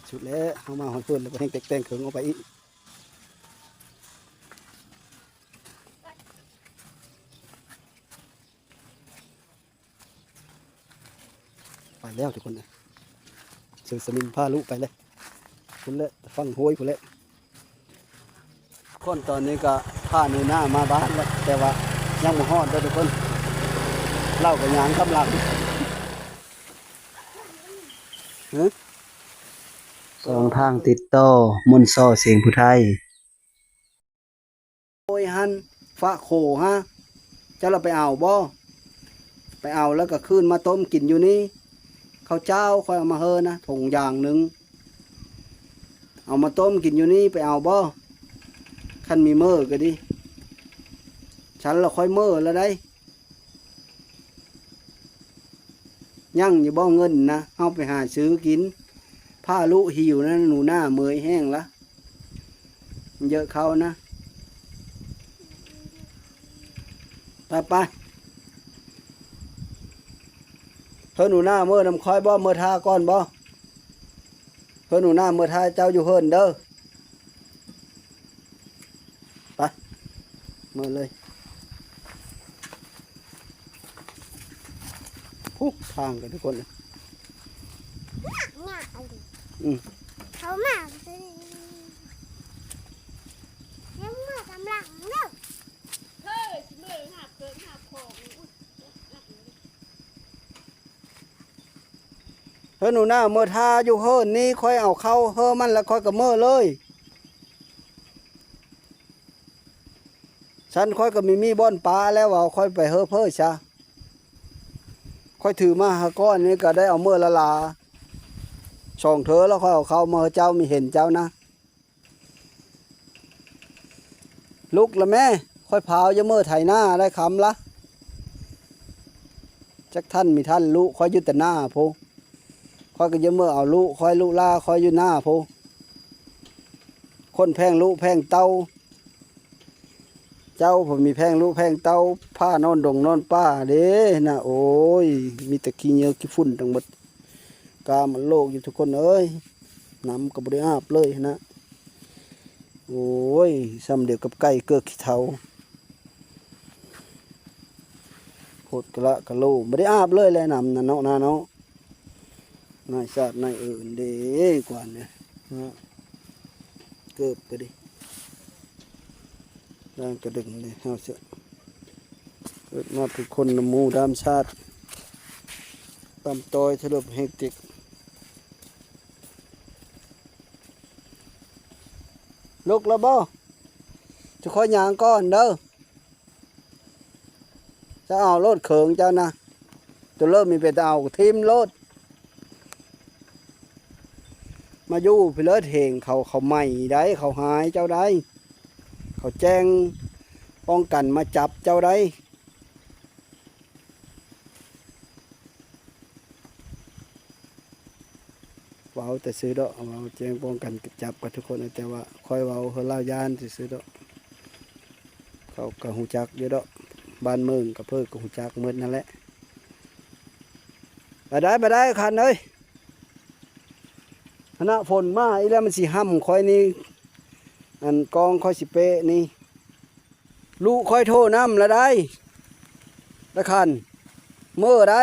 สุดแล้วเอามาหอนเพื่อนแล้วก็แห้งแต่งเขิงเอาไปอีกไปแล้วทุกคนนะเสือสมิงพาลุไปเลยคุณเละฟังห้วยคุณเละคนตอนนี้ก็พาหนูหน้ามาบ้านแล้วแต่ว่ายังไม่ฮอดเลยทุกคนเล่ากับยางกำลังสองทางติดต่อมนต์ซ้อเสียงผู้ไทยโอ้ยฮันฟ้าโขฮะจะเราไปเอาบ่ไปเอาแล้วก็ขึ้นมาต้มกินอยู่นี่ข้าวเจ้าค่อยเอามาเฮอนะถุงอย่างหนึ่งเอามาต้มกินอยู่นี่ไปเอาบ่คันมีเมื่อก็ดิฉันเราค่อยเมื่อแล้วได้ยั่งอยู่บ่เงินนะเอาไปหาซื้อกินผ้าลุหิวนะหนูหน้าเมยแห้งละเยอะเขานะไปเพิ่นหนูหน้าเมื่อน้ำคอยบ่เมื่อทาก่อนบ่เพิ่นหนูหน้าเมื่อทาเจ้าอยู่เฮินเด้อไปเมื่อเลยพุกทางกันทุกคนเลยเขามายังมากำลังเนาะเฮ้ยเมื่อหักเกินหักของ เฮ้ยหนูหน้าเมื่อทาอยู่เฮินนี่ค่อยเอาเข้าเฮิมันแล้วค่อยกับเมื่อเลยฉันค่อยก็มีบ่อนปลาแล้วว่าค่อยไปเฮ้อเพ้อชะค่อยถือมาหาก้อนนี้ก็ได้เอาเมื่อละลาช่องเธอแล้วค่อยเอาเข้ามาเจ้ามีเห็นเจ้านะลุกละแม่ค่อยเผาจะเมื่อไถหน้าได้คำละจักท่านมีท่านลุค่อยยึดแต่หน้าพูค่อยก็จะเมื่อเอาลุค่อยลุล่าค่อยอยู่หน้าพูคนแพงลุแพงเต้าเจ้าผมมีแพงลุแพงเต้าผ้านอนดงนอนป้าเด้นะโอ้ยมีแต่ขี้เหนียวขี้ฝุ่นทั้งหมดกามันโลกอยู่ทุกคนเอ้ยน้ำกับบริอาบเลยนะโอ้ยซ้ำเดียวกับไก่เกือกขี้เทาโคตรกระกะโลบริอาบเลยเลยน้ำนั่นเนาะเนาะนายชาตินายอื่นเด้กว่าเนี่ยนะเกือบก็ดิร่างกระดึงเลยเอาเสียเกิดมาเป็นคนน้ำมูดามชาติตำต้อยทะลุเฮกติกลุกแล้วบ่จะค่อยยางก้อนเด้อจะเอารถเขิงเจ้านะจะเริ่มมีไปเอาทีมรถมาอยู่พิเลิศเหงเขาใหม่ได้เขาหายเจ้าได้เขาแจ้งป้องกันมาจับเจ้าได้เว้าแต่ซื้อดอกเว้าแจ้งป้องกันจับกับทุกคนแต่ว่าคอยเว้าเขาเล่ายานซื้อดอกเขาก็หูจักเยอะดอกบ้านเมืองกับเพื่อก็หูจักเหมือนนั่นแหละไปได้คันเลยคณะฝนมาอีแล้วมันสิห้ำคอยนี่อันกองคอยสิเปะนี่ลูกคอยโทษน้ำละได้ละคันเมื่อได้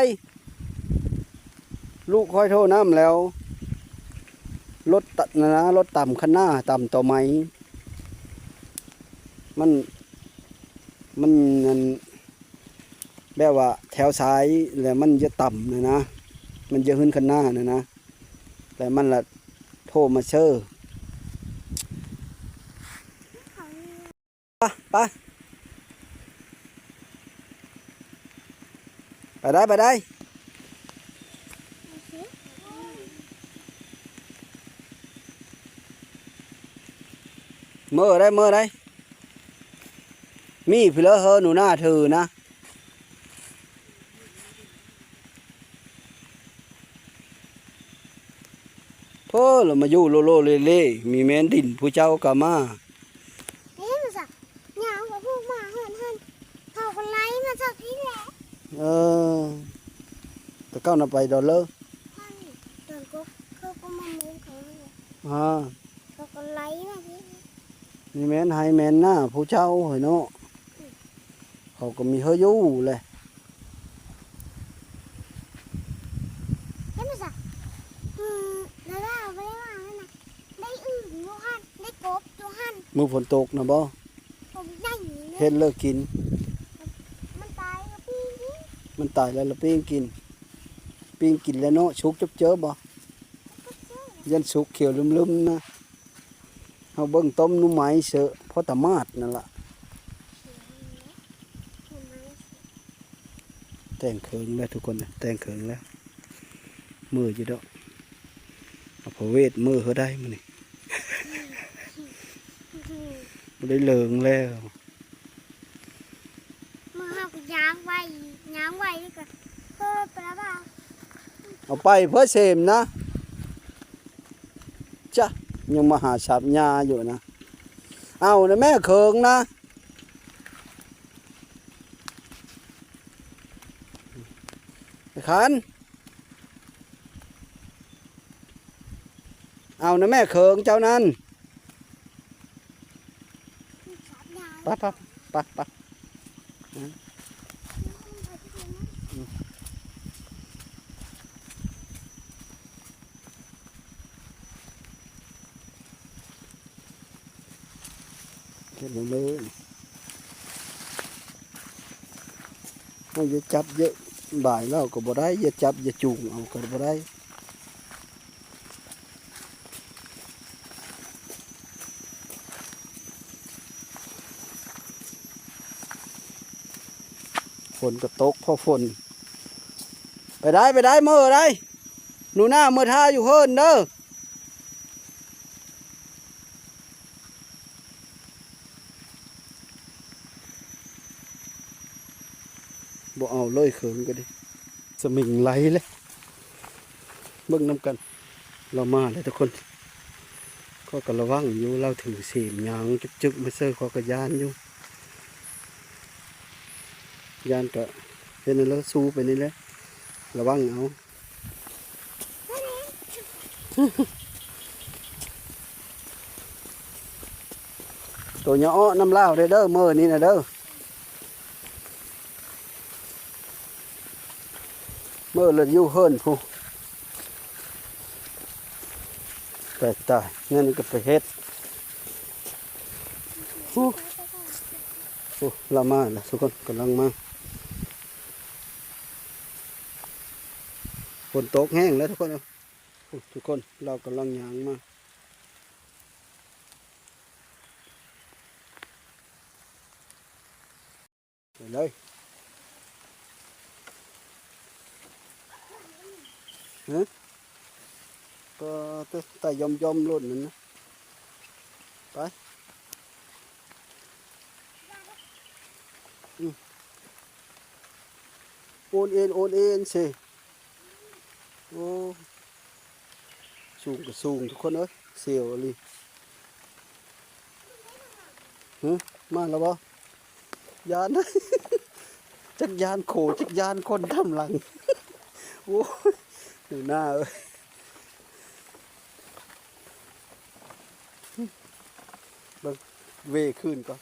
ลูกคอยโทษน้ำแล้วรถตัดนะรถต่ำคันหน้าต่ำต่อไม้มันแบบว่าแถวซ้ายแล้วมันจะต่ำนะมันจะขึ้นคันหน้านะแต่มันละโทรมาเชื่อไปได้เมื่อได้มีพี่เลอะเฮอหนูหน้าถือนะเพ่อเรามาอยู่โลเล่มีแมนดินผู้เจ้ากามาเฮ้ยมาสักยาวกว่าพวกมาเฮินเขาคนไล่มาสักที่แหละแต่ก้าวน่ะไปดอลเลอร์เดินก็เขาก็มามุงเขา เขาก็ไล่มาพี่ นี่แม่นให้แม่นหน้าผู้เจ้าเฮ้ยเนาะเขาก็มีเฮออยู่แหละ เห็นไหมจ๊ะแล้วเราไม่ได้ว่านั่นนะได้อึ่งอยู่หันได้กบอยู่หัน มื้อฝนตกนะบ่ ผมใหญ่เล เฮ็ ย ดเลิกกิน มันตายกับพี่นี่ มันตายแล้วละปิ้งกิน ปิ้งกินแล้วเนาะชุกจับเจอบ่ ก็เชื่อ ยันสุกเขียวลืมๆนะเฮาเบิ่งต้มหนุ่มไม้เสอะเพราะตะมาดนั่นล่ะ เห็นไหม แต่งเคิงแล้วทุกคนนะแต่งเคิงแล้วมืออยู่ดอกเอาพระเวทมือเขาได้มื้อนี่บ่ได้เหลิงแล้ว มือเขาก็ย้างไว้นี่ก็เพิ่มไปแล้วเปล่า เอาไปเพื่อเสมนะจ้ะยังมาหาสับหญ้าอยู่นะเอานะแม่เคิงนะไอ้ขันเอานะแม่เคิงเจ้านั้น สับยาว ไปเก็บมาเลยไม่อย่าจับเยอะบ่ายแล้วก็บ่ได้อย่าจับอย่าจูงเอาก็บ่ได้ฝนก็ตกเพราะฝนไปได้มือได้หนูหน้ามือท่าอยู่เฮิรนเด้อบ่เอาเลยเขิงก็ดิสมิงไหลเลยเบิ่งน้ำกันเรามาเลยทุกคนก็กระวังอยู่เราถือเสียมยางจึกๆมาเซอร์ขอกระยานอยู่ยานก็เป็นแล้วสู้ไปนี่แหละระวังเอาตัวย่อน้ำเล่าวเด้อมือนี่นะเด้อเมื่อเลยอยู่เฮิรนผู้แต่ตายงั้นก็ไปเฮ็ดโอ้เรามาแล้วทุกคนกำลังมาฝนตกแห้งแล้วทุกคนทุกคนเรากำลังย่างมาไปเลยฮะก็แต่ยอมรุ่นนั่นนะไปโอนเอ็นสิโอ้สูงก็สูงทุกคนเอ้ยเสียวเลยมาแล้วบ่ยานนะ จักยานโขจักยานคนทำหลังโอ้ยดูหน้าเอ้ยเบิ่งเวขึ้นก่อน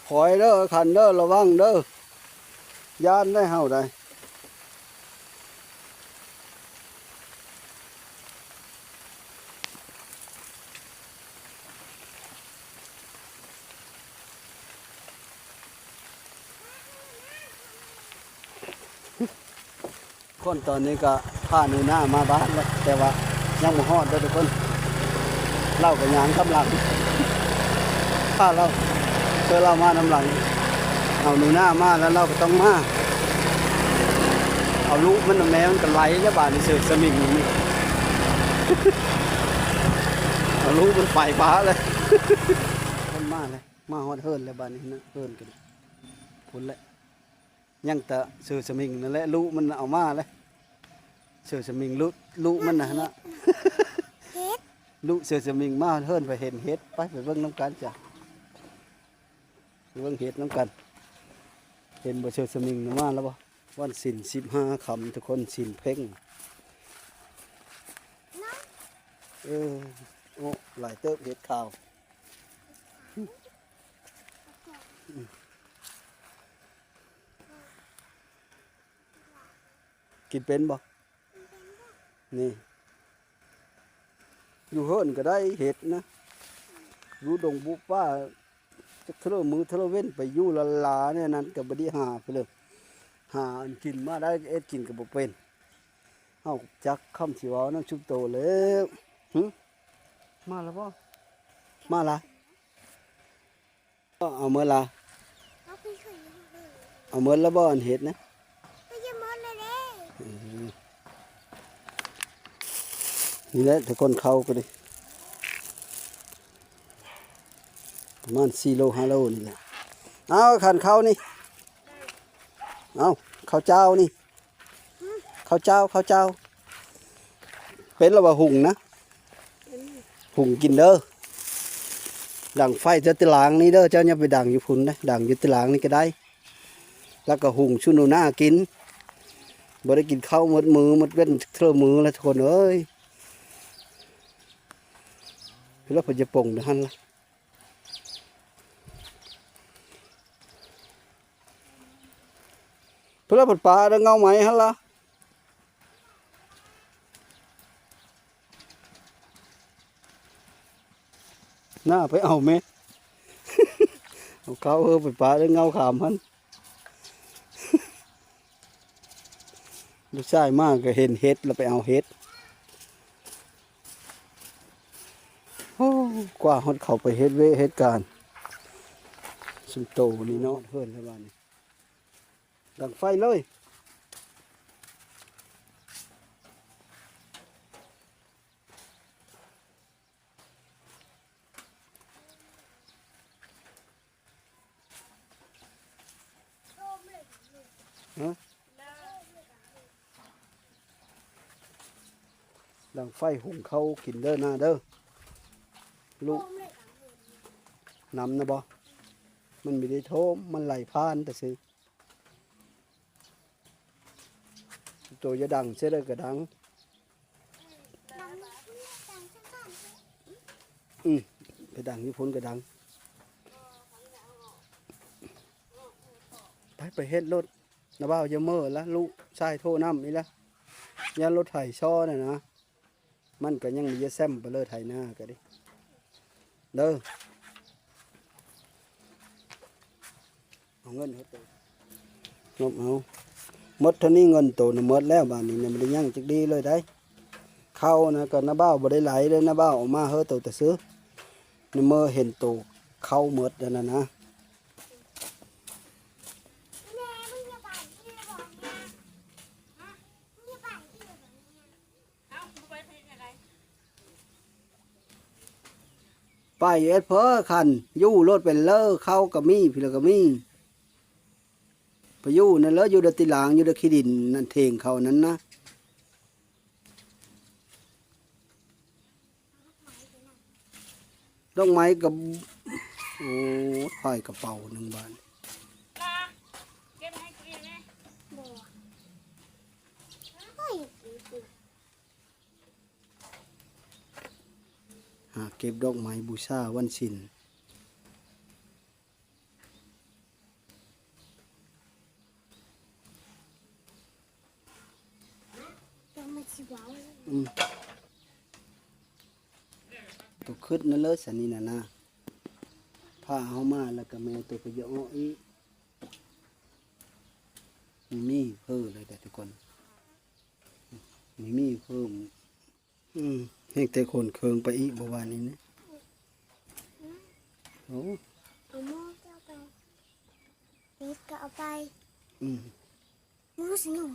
คอยเด้อขันเด้อระวังเด้อยานได้เฮาได้คนตอนนี้ก็พาหนูหน้ามาบ้านแล้วแต่ว่ายังบ่ฮอดเด้อทุกคนเล่ากับยางกำลังพาเราเจอเรามานำหลังเอาหนูหน้ามาแล้วเราก็ต้องมาเอาลูกมันน่ะแม่มันก็ไหลจะบาดนี่เสือกสมิงนี่ เอาลูกมันไปฟ้าเลย คนมาเลยมาฮอดเฮิรนแล้วบาดนี้นะเฮิรนกันพุ่นแหละยังแต่เสือสมิงนั่นแหละลูกมันเอามาเลยเสือสมิงลูกมันนะนะ เฮ็ด ลูกเสือสมิงมาเฮิรนไปเห็นเห็ดไปเบิ่งน้ำกันจ้ะไปเบิ่งเห็ดน้ำกันเห็นบ่เสือสมิงมาแล้วบ่วันศีล15 ค่ำทุกคนศีลเพ่ง น้ เออโอ้หลายเติบเห็ดขาวกินเป็นบ่นี่อยู่เฮิรนก็ได้เห็ดนะอยู่ดงบุป้าจะทะเลมือทะเลเว้นไปอยู่ละลาเนี่ยนั้นกับบไดีหาไปเลยหาอันกินมาได้เอ็ดกินกับบ่เป็นเอาจักคำสิเว้าน้ำชุบโตแล้วหึมาแล้วบ่มาละเอาเมื่อละ เอาไปช่วยเลย เอาเมื่อแล้วบ่อันเห็ดนะ ไม่ใช่มดเลยเด้ นี่แหละทุกคนเข้าก็ดิประมาณ4 โล 5 โลนี่แหละเอาขันเข้านี่เอาข้าวเจ้านี่ข้าวเจ้าเป็นแล้วว่าหุงนะหุงกินเด้อดังไฟจะตะหลางนี่เด้อเจ้าอย่าไปดังอยู่พุ่นนะดังอยู่ตะหลางนี่ก็ได้ แล้วก็หุงชุนูน่ากินบ่ได้กินข้าวหมดมือหมดเว้นเทื่อมือแล้วทุกคนเอ้ยแล้วเพิ่นจะป่งเด้อหั่นล่ะเพิ่นแล้วเพิ่นปลาเด้อเงาไหมหั่นล่ะน่าไปเอาแม่ เอาเขาไปปลาเด้อเงาขามหั่น ลูกชายมากก็เห็นเห็ดแล้วไปเอาเห็ดโอ้กว่าฮอดเขาไปเฮ็ดเฮ็ดการสุมโตนี่เนาะเพิ่นแล้วบ้านนี้ดังไฟเลยฮะดังไฟหุงข้าวกินเด้อหน้าเด้อลูกน้ำนะบ่มันไม่ได้โทมมันไหลผ่านแต่สิตัวจะดังเสียเลยก็ดังไปดังญี่ปุ่นก็ดังไปเฮ็ดรถนะบ่าวจะเมื่อละลูกชายโทรน้ำนี่ละยารถไถช่อน่ะนะมันก็ยังมีแซมไปเลยไถหน้าก็ดิเด้อเอาเงินเขาตัวงบเอาหมดเท่านี้เงินโตนะหมดแล้วบ้านนี้เนี่ยมันได้ยั่งจักดีเลยได้เข้านะก็น้าบ้าวบ่ได้ไหลเลยน้าบ้าวออกมาเฮ้อโตแต่ซื้อนี่เมื่อเห็นโตเข้าหมดแล้วนะ แม่มึงจะไปที่ระบอกเนี่ยฮะมึงจะไปที่ระบอกเนี่ย เอ้ามึงไปเพลงอะไร ไปเอ็ดเพอคันยู่รถเป็นเลอเข้ากับมีพี่ละกับมีไปยู่นั่นเลออยู่เดอติหลางอยู่เดอขี้ดินนั่นเทงเขานั้นนะดอกไม้กับโอ้ไผ่กระเป๋าหนึ่งบาท ลาเก็บมาให้กูอีกไหม บัวเฮ้ย หาเก็บดอกไม้บูชาวันศิล ยังมาชิวาวเลย ตัวขึ้นนั่นเลยสันนี่นะผ้าเอามาแล้วก็แม่ตัวไปเยอะอีกมีเพิ่มเลยแต่ทุกคนมีเพิ่มเห็นแต่คนเคืองไปอีกบ่วานนี้นะโอ้ เอาหม้อก็เอาไปนิดก็เอาไป Ừ. มูสนุก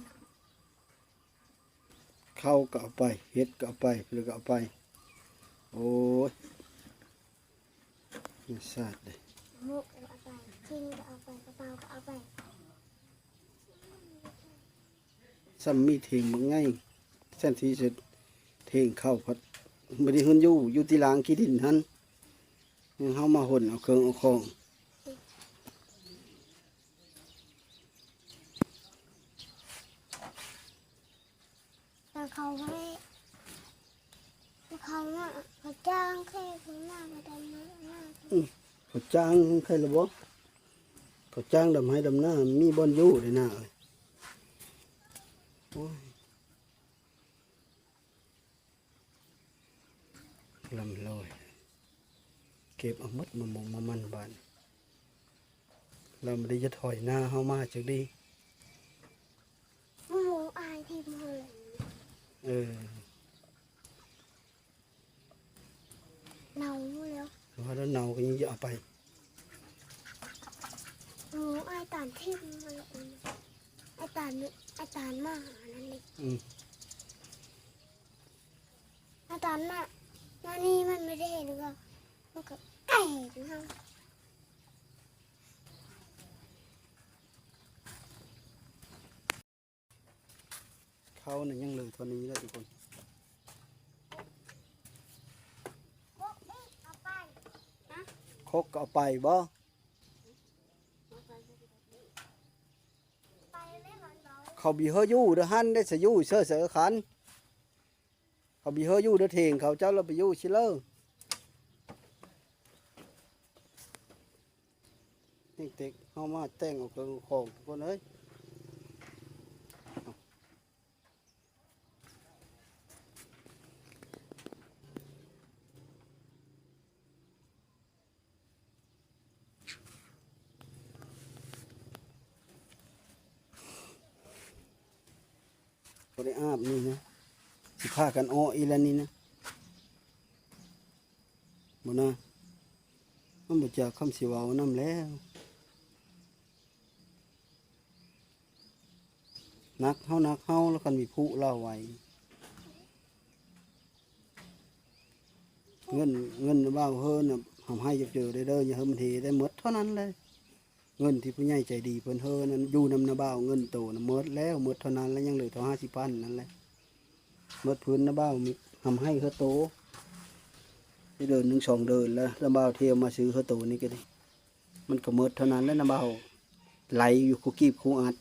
เข้าก็เอาไปเฮ็ดก็เอาไปเพื่อก็เอาไปโอ้ยนี่สาดเลย มุกก็เอาไปทิ้งก็เอาไปกระเป๋าก็เอาไป ซ้ำมีเทงบ่ง่ายเส้นที่สุดเทงเข้าพัดบ่ได้หุ่นอยู่ที่ลางขี้ดินหั่นยังเฮามาหุ่นเอาเครื่องเอาของ แต่เขาไม่ได้ เขาจ้างแค่คนหน้าไปดำน้ำหน้า เขาจ้างใครละบ่เขาจ้างดำให้ดำหน้ามีบ่อนอยู่ได้หน้าเอ้ยโอ้ยลำลอยเก็บเอาหมดมามองมามันบานเราไม่ได้จะถอยหน้าเฮามาจักดี หมูอายทีมเลย เออ เนาแล้ว ว่าแล้วเนาก็ยังจะเอาไป หมูอายตานทีมเลยไอตานมาหานั่นเลย อืม ไอตานน่ะนานี่มันไม่ได้เห็นก็มันก็ไก่นะ เขาเนี่ยยังเหลือตัวนี้แล้วทุกคน เอาไป คกก็เอาไปบ่ ไปเล่นมันเบา เขาบีเฮออยู่เด้อหันได้สอยู่เสื้อเสือขันเขาบีเฮออยู่เด้อเทงเขาเจ้าเราไปอยู่ชิเลอร์นี่เต็กเฮามาแต่งออกเกินของทุกคนเอ้ยบ่ได้อาบนี่นะสิพากันอ้ออีแล้วนี่นะบ่นะมันบ่จากคำสิเว้านำแล้วนักเฮาแล้วคันมีผู้เล่าไว้เงินบ้าวเฮอน่ะทำให้เจอได้เด้ออย่าเฮอมันทีได้หมดเท่านั้นเลยเงินที่ผู้ใหญ่ใจดีเพิ่นเฮอนั้นอยู่นำนาบ้าวเงินโตน่ะหมดแล้วหมดเท่านั้นแล้วยังเหลือเท่า50,000นั่นแหละหมดพื้นนาบ้าวมีทำให้เขาโตได้เดิน1-2เดินแล้วนาบ้าวเที่ยวมาซื้อเขาโตนี่ก็ได้มันก็หมดเท่านั้นแล้วนาบ้าวไหลอยู่คุกีบคูอัด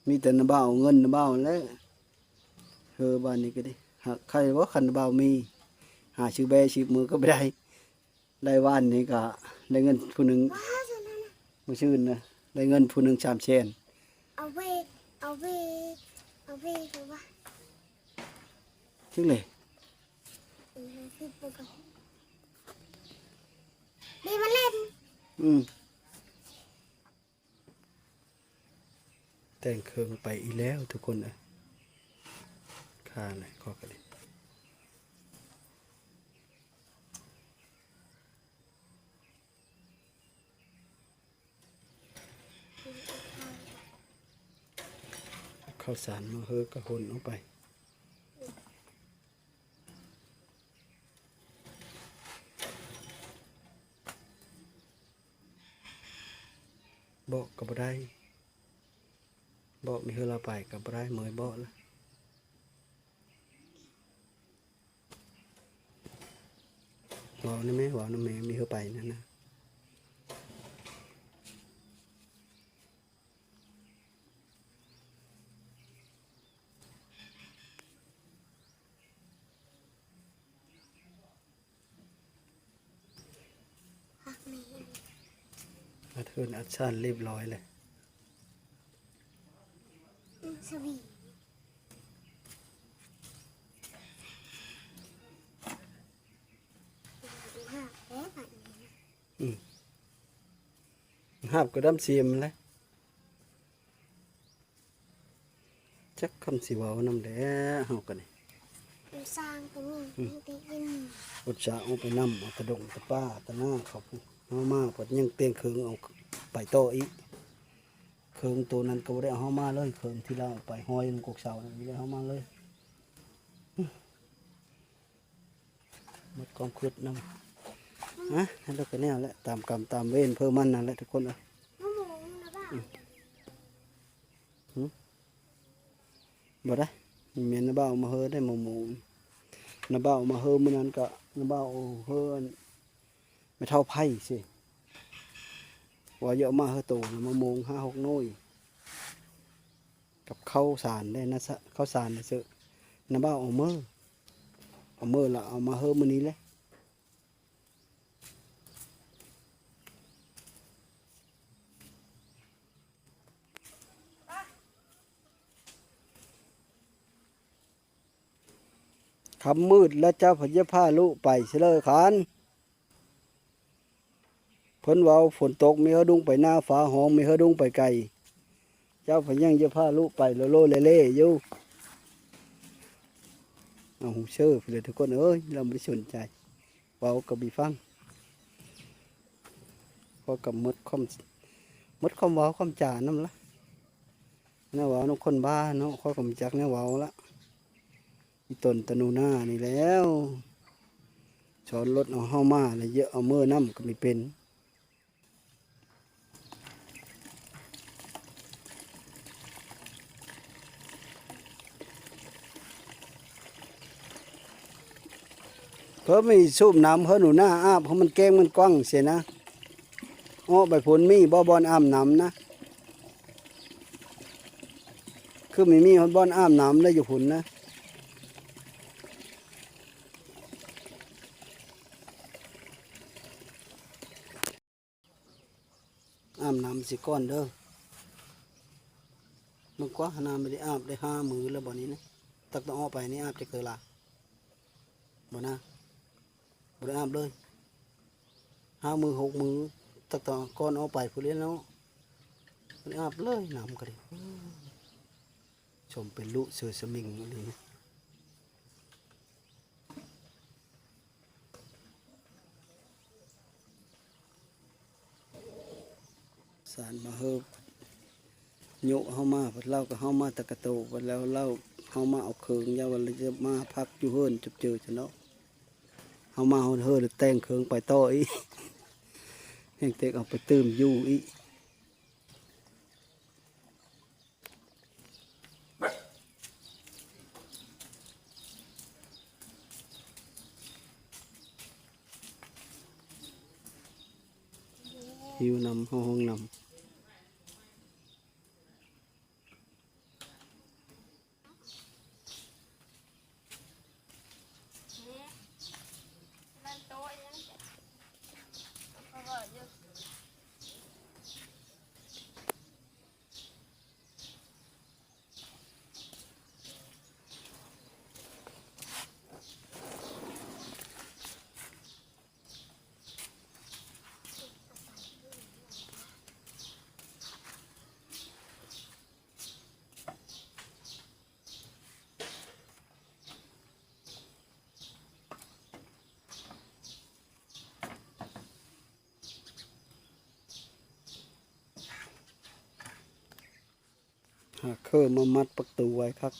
มีแต่นาบ้าวเงินนาบ้าวแล้วเฮอบ้านนี้ก็ได้หากใครว่าคันนาบ้าวมีหาชื่อแบชื่อมือก็ไม่ได้ได้ว่านนี้ก็ได้เงินผู้หนึ่ง ว้าจนนั้น มาชื่นนะได้เงินผู้หนึ่ง300,000เอาเวคือว่า ถึงเลย คือปกติดีมาเล่น แต่งเครื่องไปอีแล้วทุกคนเลยค่าเลยขอกันเลยข้าวสารมาเฮอกระหนออกไปบอกกับบ่ได้บอกมีเฮอเราไปกับบ่ได้เมยบอกแล้วบอกนี่ไหมบอกนี่แม่มีเฮอไปนั่นนะหักแม่ อัดเฮือนอัดชานเรียบร้อยเลย สวีหักแล้วแบบนี้ หาบก็ดำเสียมเลยจักคำสิเว้านำแด้เฮากันนี่ มันสร้างตัวนี้มันตีกิน อุตส่าห์เอาไปนำเอาตะดงตะป้าตะหน้าเขาพูเฮามาพอยังเตียงเคิงเอาไปโตออีกเคิงตัวนั้นก็บ่ได้เอาเฮามาเลยเคิงที่เราเอาไปห้อยลงกกเสานั่นบ่ได้เอาเฮามาเลยหมดความคิดนำนั่นแล้วก็แนวแหละตามกรรมตามเวรเพิ่มมันนั่นแหละทุกคนเอ้ย มะม่วงนะบ้า บ่ได้มีเมียนบ่าวมาเฮอได้หมู่นบ่าวมาเฮอมื้อนั้นก็นบ่าวเฮอไม่เท่าไผสิว่าเยอะมาเฮอโตนะมะม่วง5-6หน่วย กับข้าวสารได้นะข้าวสารนะเสือน้ำบ้าเอามือละเอามาเฮิมมื้อนี้เลยคำมืดแล้วเจ้าพญาพาลูกไปเสลยขานเพิ่นเว้าฝนตกมีเฮาดุงไปหน้าฟ้าห้องมีเฮาดุงไปไกลเจ้าพญาจะพาลูกไปโลโลเล่ๆอยู่เอาหูเชื่อไปเลยทุกคนเอ้ยเราไม่ได้สนใจเว้ากับบีฟังพอกับมดความเว้าความจ่านั่นละน่าเว้าน้องคนบ้าเนาะข้อกับจักน่าเว้าละอีตนตะนูหน้านี่แล้วสอนรถเอาเฮามาแล้วเยอะเอามือน้ำก็ไม่เป็นเพิ่มไม่สูบน้ำเพิ่นหนูหน้าอาบเพราะมันแก้งมันกว้างเสียนะอ้อใบผลมีบ่บอนอาบน้ำนะคือไม่มีบอนอาบน้ำได้อยู่ผลนะอาบน้ำสิก้อนเด้อมันกว่าขนาดไม่ได้อาบได้5 มื้อแล้วบ่นี้นะตักต้องออกไปนี่อาบจะเกิดละบ่นะบ่ได้อาบเลย5 มื้อ6 มื้อตักต้องก้อนออกไปผู้เล่นเนาะบ่ได้อาบเลยน้ำก็ดิชมเป็นลุเสือสมิงเลยสารมาเฮิบโยเฮามาพัดเล่าก็เฮามาตะกะโตพัดแล้วเล่าเฮามาเอาเคืองยาววันจะมาพักอยู่เฮิรนจุบเจอจะเนาะเฮามาเฮิรนแต่งเคืองไปต่ออีแห่งเตกเอาไปเติมอยู่อีหิวนำห้องนำนั่นโต๊ะยังเพราะว่าเยอะ หากเคยมามัดประตูไว้ครับ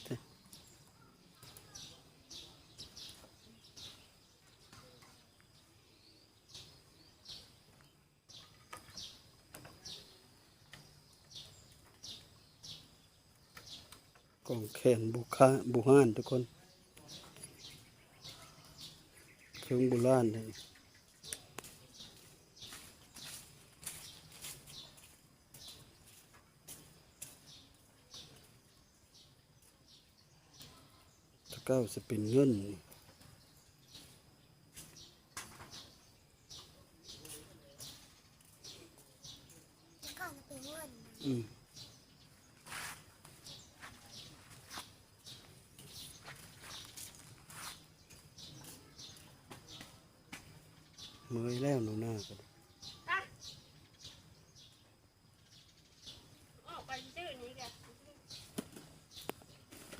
กองแขนบุห้านทุกคนเครื่องโบราณเลยถ้าเก้าจะเป็นเงิน แล้วก็จะเป็นเงิน อืมเมื่อยแล้วหนูหน้าก็ อ่ะออกไปซื้อนี่แก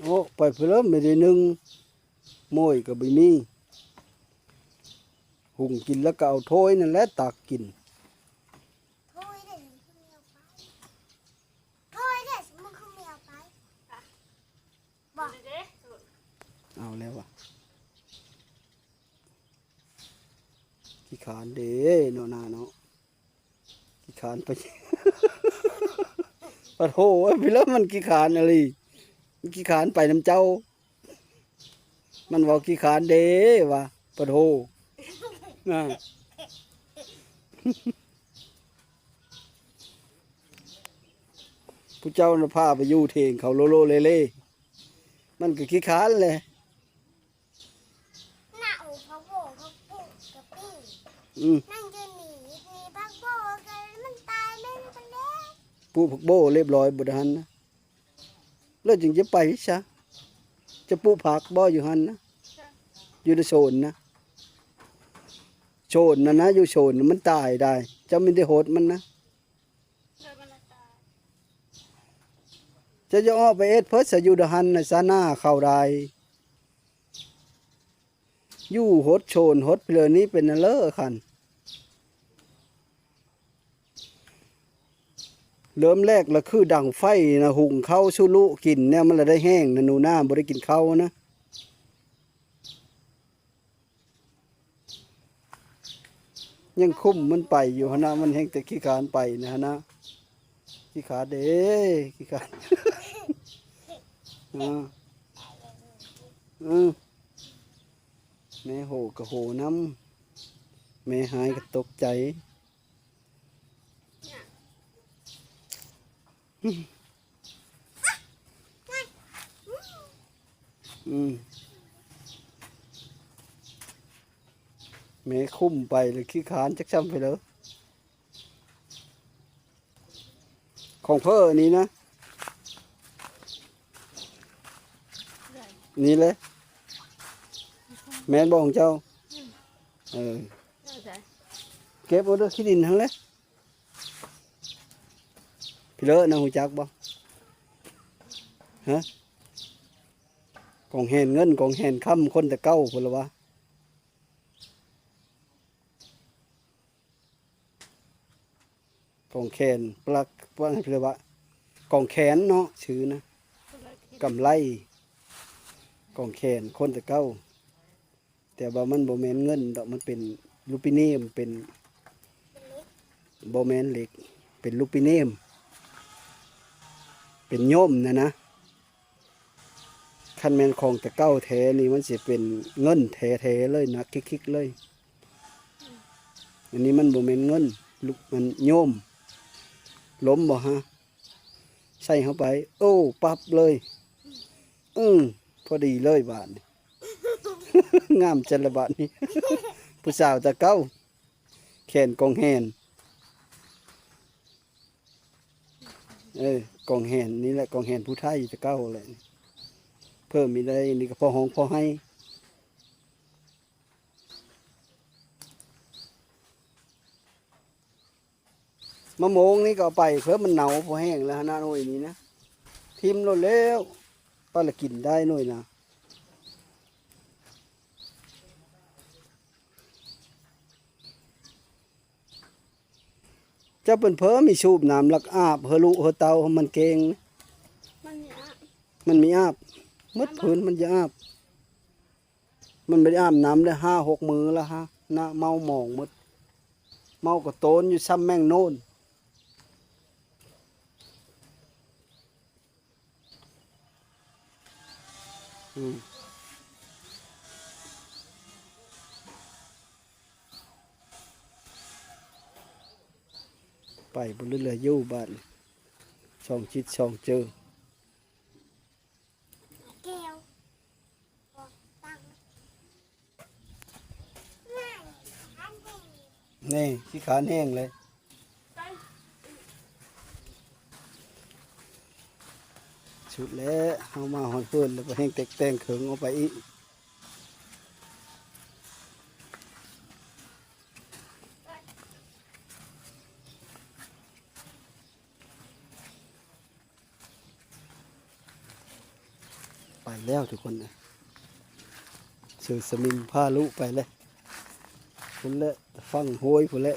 โอ้ไปเพิ่มไม่ได้นึ่งโมยก็ไม่มีหุงกินแล้วก็เอาถ้วยนั่นแหละตักกิน โทยเด็ดมึงคือเมียไปโทยเด็ดมึงคือเมียไปบอก เด้ เอาแล้วอ่ะขี้ขานเด้เนาะนาเนาะขี้ขานไป ปะโถไปแล้วมันขี้ขานอะไรมันขี้ขานไปน้ำเจ้า มันบอกขี้ขานเด้วะปะโถน่ะ ผู้เจ้าน่ะพาไปอยู่เทงเขาโลโลเลเล่มันก็ขี้ค้านเลย หน้าอกเขาโบกเขาปุกกระปี้ อืม นั่งจะหนีพักโบกันมันตายเล่นกันแล้ว ผู้ผักโบเรียบร้อยบ่ได้หันนะแล้วจึงจะไปซะจะปลูกผักบ่อยู่หันนะอยู่ในโซนนะโซนนะอยู่โซนน่ะมันตายได้เจ้าไม่ได้โหดมันนะ เดินมันละตาย จะออกไปเอ็ดเพิ่นสอยู่ดหันน่ะซะหน้าเข้าได้อยู่โหดโซนโหดเพลอนี้เป็นอันเลอคันเริ่มแรกละคือดังไฟนะหุงข้าวสุลุกินเนี่ยมันละได้แห้งนะหนูหน้าบ่ได้กินข้าวนะยังคุ้มมันไปอยู่หนนะมันแห้งแต่ขี้ขานไปนะนะขี้ขาเด้ขี้ขาน อ่าแม่โหกะโหน้ำแม่หายก็ตกใจแม่คุ้มไปเลยขี้ขานจักช้ำไปเลยของเพื่อนี้นะนี่เลยแม่นบอกของเจ้าเออ เข้าใจ เก็บเอาด้วยขี้ดินทั้งเลยพี่เลอะนะหูจักบ่ฮะกองแหนเงินกองแหนค่ำคนแต่เก้าพุ่นละวะกองแขนปลักว่าให้พี่เลอะวะกองแขนเนาะชื่อนะกำไลกองแขนคนแต่เก้าแต่ว่ามันบ่แม่นเงินดอกมันเป็นลูปิเนียมเป็นบ่แม่นเหล็กเป็นลูปิเนียมเป็นโยมนะคันแม่นของแต่เก้าแท้นี่มันสิเป็นเงินแท้ๆเลยนะคิกๆเลยอันนี้มันบ่แม่นเงินลูกมันโยมล้มบ่ฮะใส่เข้าไปโอ้ปั๊บเลยพอดีเลยบาทนี่ งามจังละบาทนี่ ผู้สาวตะเก้าแขนกองแหนกองแหนนี่แหละกองแหนผู้ไทยตะเก้าแหละเพิ่มมีได้นี่ก็พอห้องพอให้มะม่วงนี่ก็เอาไปเพิ่มมันเหนาพอแห้งแล้วนะหน่วยนี้นะทิมโลดแล้วป้าละกินได้หน่วยนะเจ้าเป็นเพิ่มมีสูบน้ำลักอาบเฮลุเฮเตามันเก่ง มันเนี่ย มันมีอาบมดพื้นมันจะอาบมันไม่ได้อาบน้ำได้5-6 มื้อแล้วฮะหน้าเมาหมองหมดเมาก็โตนอยู่ซ้ำแม่งโน่นไปบนเรืออยู่บ้านช่องชิดช่องเจอ แก้วตังไม่อันเด็ก นี่ขี้ขานแห้งเลยชุดแล้วเอามาหอนเพื่อนแล้วก็แห้งแต่งเขิงเอาไปอีกไปแล้วทุกคนนะเสือสมิงพาลุไปเลยพุ่นละฟังโหยพุ่นละ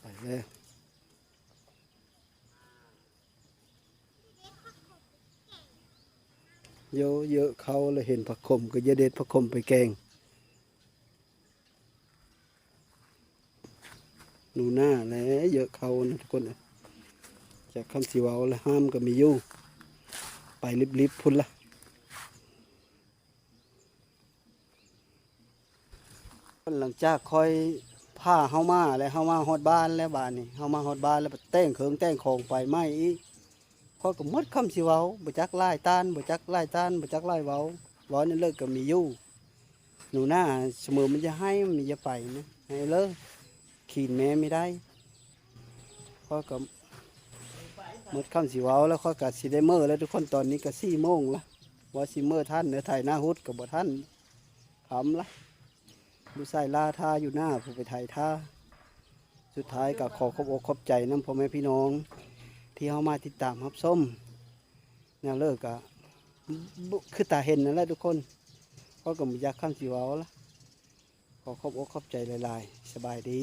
ไปแล้วเยอะเยอะเขาเลยเห็นผักขมก็จะเด็ดผักขมไปแกงหนูหน้าแล้วเยอะเขานะทุกคนนะจากคำสีวาวแล้วห้ามก็มีอยู่ไปลิบๆพุ่นละ หลังจากคอยผ้าเฮามาแล้วเฮามาฮอดบ้านแล้วบ้านนี่เฮามาฮอดบ้านแล้วแต่งเขิงแต่งของไปไหมอีกข้อยก็หมดคำสิเว้าบ่จักไล่ต้านบ่จักไล่ต้านบ่จักไล่เว้าเว้านี่เลิกก็มีอยู่หนูหน้าเสมอมันจะให้มันจะไปนะให้เลิกขีดแม่ไม่ได้ข้อยก็หมดคำสิเว้าแล้วข้อยก็สิได้มื้อแล้วทุกคนตอนนี้ก็4 โมงละว่าสิมื้อท่านเนื้อไทยหน้าฮุดก็บ่ทันคำละดูใส่ลาท่าอยู่หน้าผู้ไปไทยท่าสุดท้ายก็ขอขอบอกขอบใจน้ำพ่อแม่พี่น้องที่เขามาติดตามรับส้มแนวเลิกก็คือตาเห็นนั่นแหละทุกคนเขาก็มีอยากข้ามสีวาวละขอขอบอกขอบใจหลายๆสบายดี